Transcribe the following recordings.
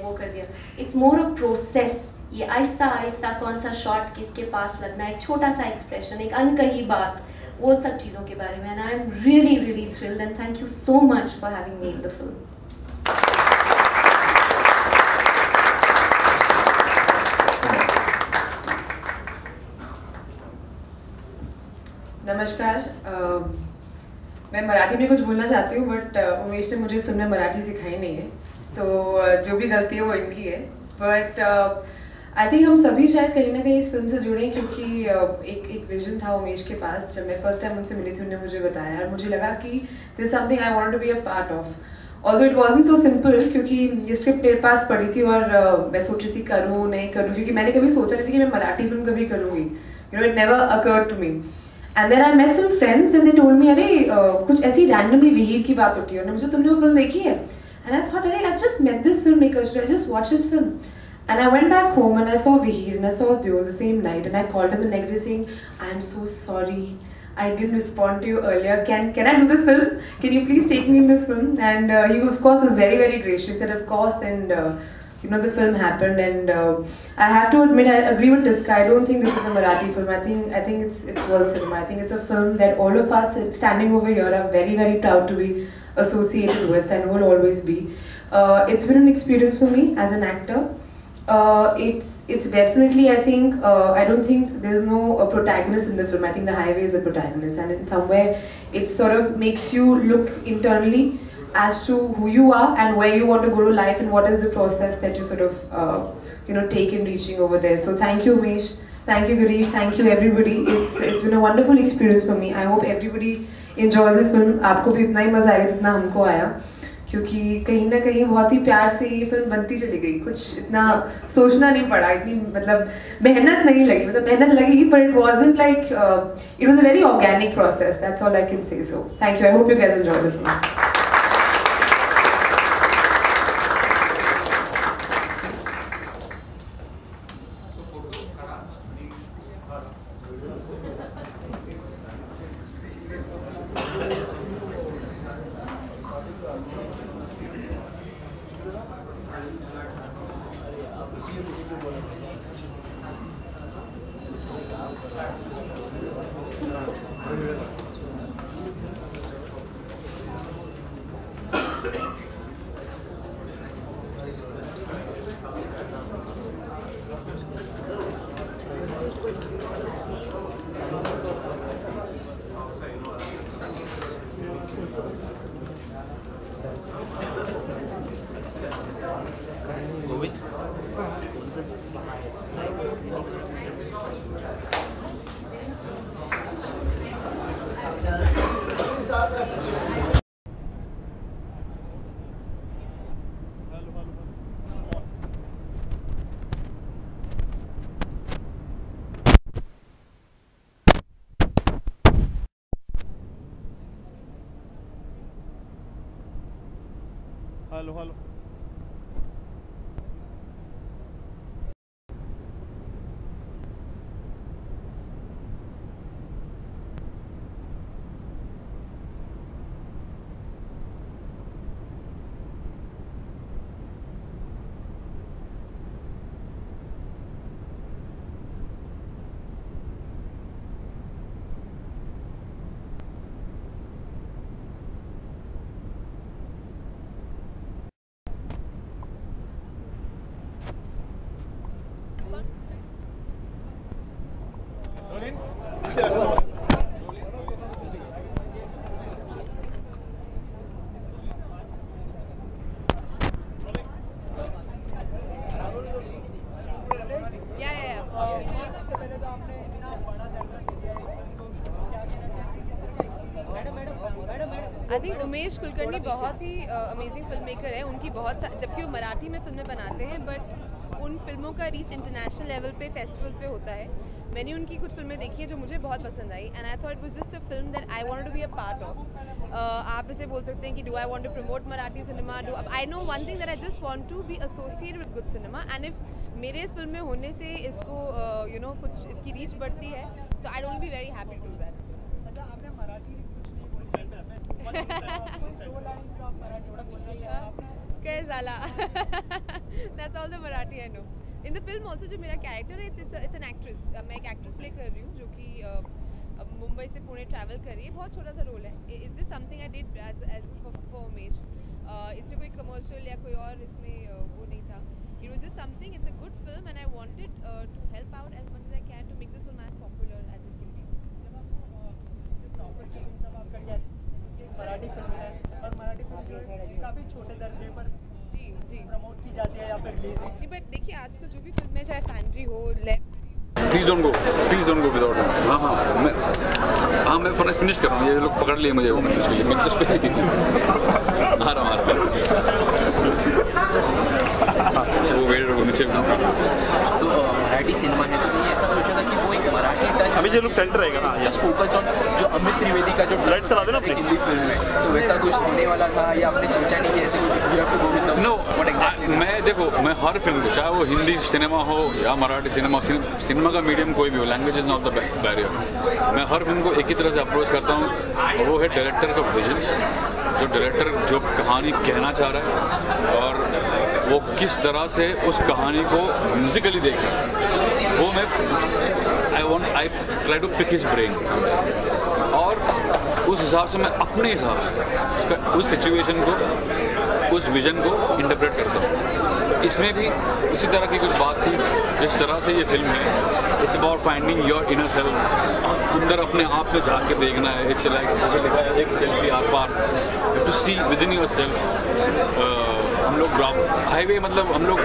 वो कर दिया. It's more a process. ये आहिस्ता आहिस्ता कौन सा शॉट किसके पास लगना है, एक छोटा सा एक्सप्रेशन, एक अनकही बात, वो सब चीज़ों के बारे में. And I am really really thrilled and thank you so much for having made the film. नमस्कार. मैं मराठी में कुछ बोलना चाहती हूँ बट उमेश ने मुझे सुनने मराठी सिखाई नहीं है, तो जो भी गलती है वो इनकी है. बट आई थिंक हम सभी शायद कहीं ना कहीं इस फिल्म से जुड़े, क्योंकि एक विजन था उमेश के पास. जब मैं फर्स्ट टाइम उनसे मिली थी उन्होंने मुझे बताया और मुझे लगा कि this something I want to be a part of. Although it wasn't so simple, क्योंकि ये स्क्रिप्ट मेरे पास पड़ी थी और मैं सोच रही थी करूँ नहीं करूँ, क्योंकि मैंने कभी सोचा नहीं थी कि मैं मराठी फिल्म कभी करूँगी. You know, it never occurred to me. And then I met some friends and they told me, अरे कुछ ऐसी रैंडमली विहीर की बात उठी है, मुझे तुमने वो फिल्म देखी है? एंड आई थॉट, अरे I just met this film maker, should I just watch his film? And I went back home and I saw Vihir and I saw Deool the same night and I called him the next day saying, I am so sorry, I didn't respond to you earlier. Can I do this film? Can you please take me in this film? And he of course was very very gracious. He said of course, and you know, the film happened. And I have to admit, I agree with Tiska. I don't think this is a Marathi film. I think it's world cinema. I think it's a film that all of us standing over here are very very proud to be associated with and will always be. It's been an experience for me as an actor. It's definitely, I think, I don't think there's no protagonist in the film. I think the highway is the protagonist, and in somewhere it sort of makes you look internally as to who you are and where you want to go to life and what is the process that you sort of you know, take in reaching over there. So thank you Umesh, thank you Girish, thank you everybody. It's been a wonderful experience for me. I hope everybody enjoys this film. आपको भी उतना ही मजा आएगा जितना हमको आया, क्योंकि कहीं ना कहीं बहुत ही प्यार से ये फिल्म बनती चली गई. कुछ इतना सोचना नहीं पड़ा, इतनी मतलब मेहनत नहीं लगी. मतलब मेहनत लगी but it wasn't like it was a very organic process. That's all I can say. So thank you. I hope you guys enjoy the film. Hello. I think Umesh Kulkarni बहुत ही अमेजिंग फिल्म मेकर है. उनकी बहुत जबकि वो मराठी में फिल्में बनाते हैं बट उन फिल्मों का रीच इंटरनेशनल लेवल पे फेस्टिवल्स पे होता है. मैंने उनकी कुछ फिल्में देखी हैं जो मुझे बहुत पसंद आई and I thought it was just a film that I wanted to be a part of. आप इसे बोल सकते हैं कि do I want to promote Marathi cinema, do I know one thing that I just want to be associated with good cinema and if मेरे इस film में होने से इसको यू नो कुछ इसकी रीच बढ़ती है तो I don't be very happy to do that. काय झाला I know in the film also जो मेरा कैरेक्टर है इट्स एन एक्ट्रेस। मैं एक एक्ट्रेस प्ले कर रही हूँ जो कि मुंबई से पुणे ट्रैवल कर रही है। बहुत छोटा सा रोल है। Is this something I did as for Umesh. इसमें कोई कमर्शियल या कोई और इसमें वो नहीं था। It was just something. It's a good film and I wanted to help out as much as I can to make this film as popular as it can be. Marathi film है और Marathi film काफ़ी छोटे दर्जे पर जी promote की जाती है या फिर रिलीज नहीं बट देखिए आजकल जो भी फिल्म है चाहे फैंट्री हो left please don't go without. हाँ मैं फिनिश कर रहा हूँ। ये लोग पकड़ लिए मुझे वो फिनिश के लिए मैं जिस पे आ रहा हूँ। अच्छा वो वेट नीचे तो मराठी सिनेमा है तो मैंने ऐसा सोचा था कि वो एक मराठी टच अभी जो लोग सेंटर रहेगा ना जस्ट फोकस्ड ऑन जो अमित त्रिवेदी का जो लाइट चला देना अपने हिंदी फिल्म है तो वैसा कुछ होने वाला था या आपने सोचा नहीं कि ऐसे नो मैं देखो मैं हर फिल्म को चाहे वो हिंदी सिनेमा हो या मराठी सिनेमा का मीडियम कोई भी हो language is not the barrier. मैं हर फिल्म को एक ही तरह से अप्रोच करता हूँ। वो है डायरेक्टर का विजन जो डायरेक्टर जो कहानी कहना चाह रहा है और वो किस तरह से उस कहानी को म्यूजिकली देखे वो मैं I try to pick his brain और उस हिसाब से मैं अपने हिसाब से उस सिचुएशन को उस विजन को इंटरप्रेट करता हूँ। इसमें भी उसी तरह की कुछ बात थी जिस तरह से ये फिल्म है। It's about finding your inner self. अंदर अपने आप में झांक के देखना है। इट्स लाइक लिखा है एक सेल्फी आर पार to see within yourself. हम लोग हाईवे मतलब हम लोग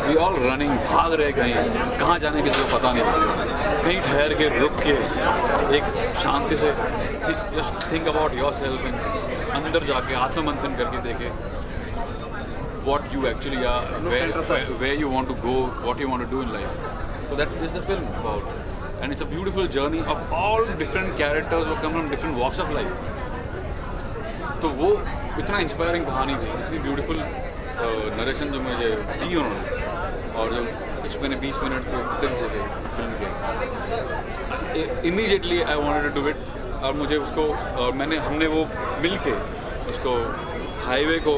वी ऑल रनिंग भाग रहे कहाँ जाने किसी को पता नहीं। कहीं ठहर के रुक के एक शांति से just think about your self अंदर जाके आत्ममंथन करके देखे what you actually are, where you want to go, what you want to do in life. So that is the film about. And it's a beautiful journey of all different characters who come from different walks of life. तो वो इतना inspiring कहानी थी, इतनी beautiful narration जो मुझे दी उन्होंने और जो कुछ मैंने 20 मिनट को फुटेज देखे फिल्म के immediately I wanted to do it और मुझे उसको और हमने वो मिल के उसको हाईवे को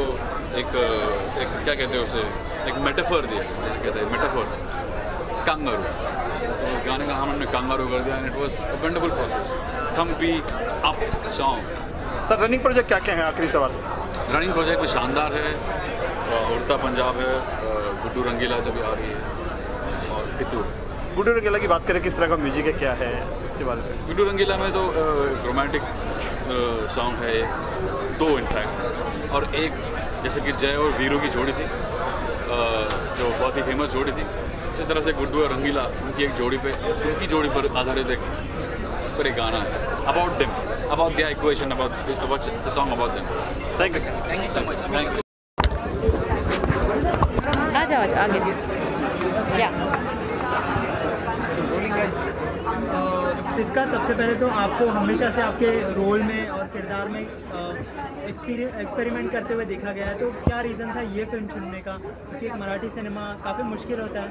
एक क्या कहते हैं उसे एक मेटाफर दिया जैसे कहते हैं मेटाफर कांगारू। तो गाने का नाम हमने कांगारू कर दिया and it was a wonderful process. Thampi up song. Sir running project क्या क्या है आखिरी सवाल। रनिंग प्रोजेक्ट में शानदार है उड़ता पंजाब है गुड्डू रंगीला जब आ रही है और फितूर। गुड्डू रंगीला की बात करें किस तरह का म्यूजिक है क्या है इसके बारे में। गुड्डू रंगीला में तो रोमांटिक सॉन्ग है दो इनफैक्ट और एक जैसे कि जय और वीरू की जोड़ी थी जो बहुत ही फेमस जोड़ी थी उसी तरह से गुड्डू और रंगीला उनकी एक जोड़ी पे उनकी जोड़ी पर आधारित एक गाना है about them about the equation about the song about them. Thank you so much. Thank you. आ जाओ आगे या इसका सबसे पहले तो आपको हमेशा से आपके रोल में और किरदार में एक्सपेरिमेंट करते हुए देखा गया है तो क्या रीज़न था ये फिल्म चुनने का क्योंकि एक मराठी सिनेमा काफ़ी मुश्किल होता है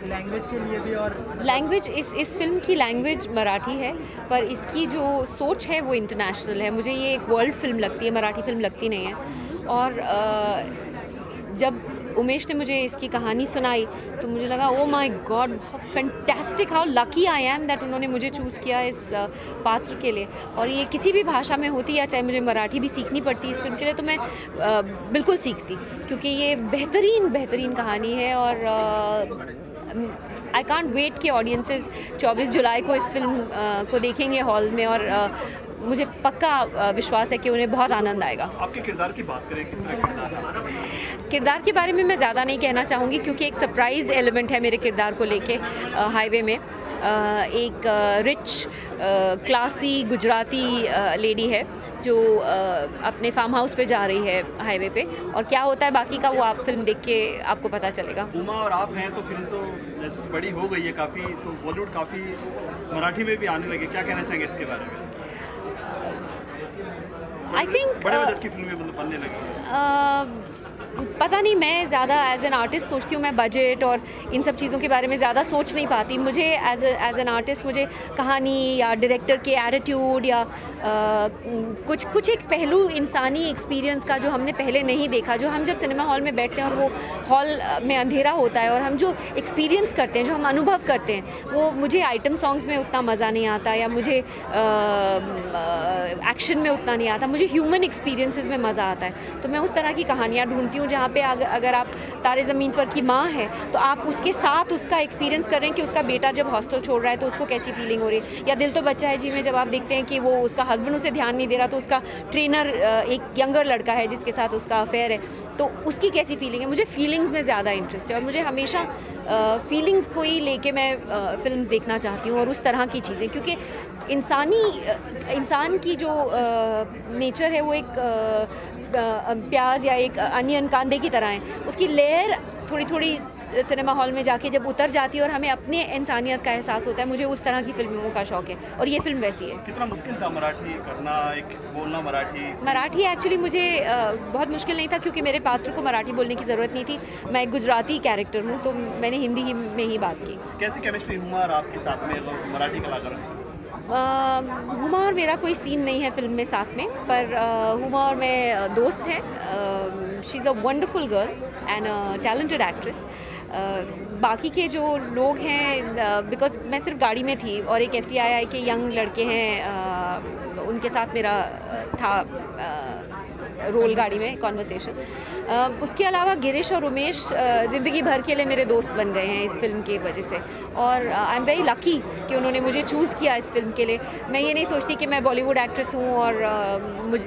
लैंग्वेज के लिए भी और लैंग्वेज इस फिल्म की लैंग्वेज मराठी है पर इसकी जो सोच है वो इंटरनेशनल है। मुझे ये एक वर्ल्ड फिल्म लगती है मराठी फिल्म लगती नहीं है और जब उमेश ने मुझे इसकी कहानी सुनाई तो मुझे लगा oh my God fantastic how lucky I am that उन्होंने मुझे चूज़ किया इस पात्र के लिए और ये किसी भी भाषा में होती या चाहे मुझे मराठी भी सीखनी पड़ती इस फिल्म के लिए तो मैं बिल्कुल सीखती क्योंकि ये बेहतरीन कहानी है और आई कांट वेट कि ऑडियंसेस 24 जुलाई को इस फिल्म को देखेंगे हॉल में और मुझे पक्का विश्वास है कि उन्हें बहुत आनंद आएगा। आपके किरदार की बात करें किस तरह किरदार है? किरदार के बारे में मैं ज़्यादा नहीं कहना चाहूँगी क्योंकि एक सरप्राइज़ एलिमेंट है मेरे किरदार को लेके हाईवे में। एक रिच क्लासी गुजराती लेडी है जो अपने फार्म हाउस पे जा रही है हाईवे पे और क्या होता है बाकी का वो आप फिल्म देख के आपको पता चलेगा। उमा और आप हैं तो फिल्म तो जैसे बड़ी हो गई है काफ़ी तो बॉलीवुड काफ़ी मराठी में भी आने लगे क्या कहना चाहेंगे इसके बारे में? आई थिंक बड़े बजट की फिल्में मतलब बनने लगी पता नहीं, मैं ज़्यादा एज एन आर्टिस्ट सोचती हूँ, मैं बजट और इन सब चीज़ों के बारे में ज़्यादा सोच नहीं पाती। मुझे एज एन आर्टिस्ट मुझे कहानी या डायरेक्टर के एटीट्यूड या कुछ एक पहलू इंसानी एक्सपीरियंस का जो हमने पहले नहीं देखा, जो हम जब सिनेमा हॉल में बैठते हैं और वो हॉल में अंधेरा होता है और हम जो एक्सपीरियंस करते हैं, जो हम अनुभव करते हैं, वो मुझे आइटम सॉन्ग्स में उतना मज़ा नहीं आता या मुझे एक्शन में उतना नहीं आता, मुझे ह्यूमन एक्सपीरियंसेस में मज़ा आता है। तो मैं उस तरह की कहानियाँ ढूंढती हूँ जहाँ पे अगर आप तारे ज़मीन पर की माँ है तो आप उसके साथ उसका एक्सपीरियंस कर रहे हैं कि उसका बेटा जब हॉस्टल छोड़ रहा है तो उसको कैसी फीलिंग हो रही है, या दिल तो बच्चा है जी में जब आप देखते हैं कि वो उसका हस्बैंड उसे ध्यान नहीं दे रहा तो उसका ट्रेनर एक यंगर लड़का है जिसके साथ उसका अफेयर है, तो उसकी कैसी फीलिंग है। मुझे फीलिंग्स में ज़्यादा इंटरेस्ट है और मुझे हमेशा फीलिंग्स को ही लेके मैं फिल्म्स देखना चाहती हूँ और उस तरह की चीज़ें, क्योंकि इंसान की जो नेचर है वो एक प्याज या एक अनियन कांदे की तरह है, उसकी लेयर थोड़ी थोड़ी सिनेमा हॉल में जाके जब उतर जाती है और हमें अपने इंसानियत का एहसास होता है। मुझे उस तरह की फिल्मों का शौक है और ये फिल्म वैसी है। कितना मुश्किल था मराठी करना, एक बोलना मराठी एक्चुअली मुझे बहुत मुश्किल नहीं था क्योंकि मेरे पात्र को मराठी बोलने की ज़रूरत नहीं थी। मैं एक गुजराती कैरेक्टर हूँ तो मैंने हिंदी ही में ही बात की। कैसी केमिस्ट्री हुआ आपके साथ में मराठी कलाकारों से? हुमा और मेरा कोई सीन नहीं है फिल्म में साथ में, पर हुमा और मैं दोस्त हैं। She is a wonderful girl and a talented actress. बाकी के जो लोग हैं, बिकॉज मैं सिर्फ गाड़ी में थी और एक FTII के यंग लड़के हैं, उनके साथ मेरा था रोल गाड़ी में कॉन्वर्सेशन। उसके अलावा गिरीश और उमेश ज़िंदगी भर के लिए मेरे दोस्त बन गए हैं इस फिल्म की वजह से, और आई एम वेरी लकी कि उन्होंने मुझे चूज़ किया इस फिल्म के लिए। मैं ये नहीं सोचती कि मैं बॉलीवुड एक्ट्रेस हूँ और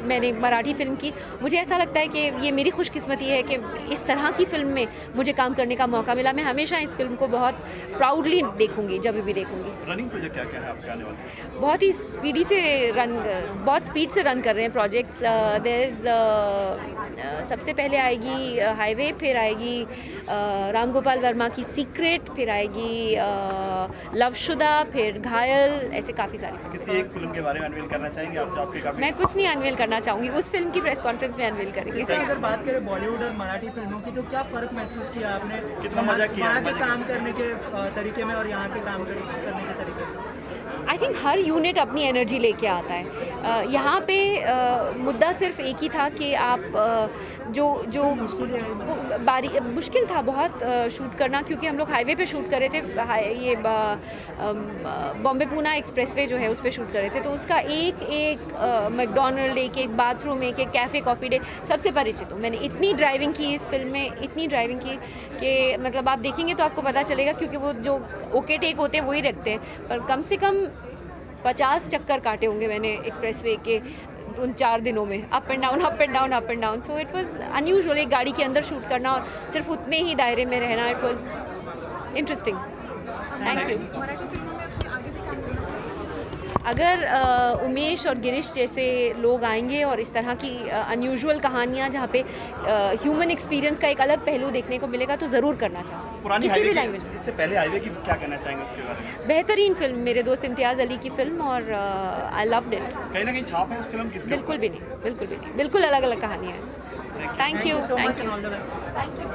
मैंने मराठी फिल्म की। मुझे ऐसा लगता है कि ये मेरी खुशकिस्मती है कि इस तरह की फिल्म में मुझे काम करने का मौका मिला। मैं हमेशा इस फिल्म को बहुत प्राउडली देखूँगी जब भी देखूँगी। रनिंग प्रोजेक्ट क्या है आपके आने वाले? बहुत ही बहुत स्पीड से रन कर रहे हैं प्रोजेक्ट्स। देयर इज़ सबसे पहले आएगी हाईवे, फिर आएगी राम गोपाल वर्मा की सीक्रेट, फिर आएगी लवशुदा, फिर घायल, ऐसे काफ़ी सारी। किसी एक फिल्म के बारे में अनवील करना चाहेंगे आप? आपके काफी... मैं कुछ नहीं अनवील करना चाहूँगी, उस फिल्म की प्रेस कॉन्फ्रेंस में अनवील करेंगे। अगर बात करें बॉलीवुड और मराठी फिल्मों की, तो क्या फ़र्क महसूस किया आपने? कितना मजा किया वहाँ के काम करने के तरीके में और यहाँ के काम करने के तरीके में? आई थिंक हर यूनिट अपनी एनर्जी लेके आता है। यहाँ पे मुद्दा सिर्फ एक ही था कि आप जो मुश्किल था बहुत शूट करना, क्योंकि हम लोग हाईवे पे शूट कर रहे थे। ये बॉम्बे पूना एक्सप्रेसवे जो है उस पर शूट कर रहे थे, तो उसका एक मैकडोनल्ड, एक बाथरूम, एक कैफ़े, कॉफ़ी डे सबसे परिचित हूँ। मैंने इतनी ड्राइविंग की इस फिल्म में, इतनी ड्राइविंग की कि मतलब आप देखेंगे तो आपको पता चलेगा, क्योंकि वो जो ओके टेक होते हैं वही रखते हैं, पर कम से कम 50 चक्कर काटे होंगे मैंने एक्सप्रेसवे के उन 4 दिनों में, up and down, up and down, up and down. So it was unusual, एक गाड़ी के अंदर शूट करना और सिर्फ उतने ही दायरे में रहना। It was interesting. Thank you. अगर उमेश और गिरीश जैसे लोग आएंगे और इस तरह की अनयूजुअल कहानियाँ जहाँ पे ह्यूमन एक्सपीरियंस का एक अलग पहलू देखने को मिलेगा तो ज़रूर करना चाहूँगी किसी भी लैंग्वेज में। इससे पहले हाईवे की क्या कहना चाहेंगे उसके बारे में? बेहतरीन फिल्म, मेरे दोस्त इम्तियाज़ अली की फिल्म, और आई लव्ड इट। कहीं ना कहीं छाप है उस फिल्म की? बिल्कुल भी नहीं, बिल्कुल भी नहीं, बिल्कुल अलग अलग कहानियाँ हैं। Thank you.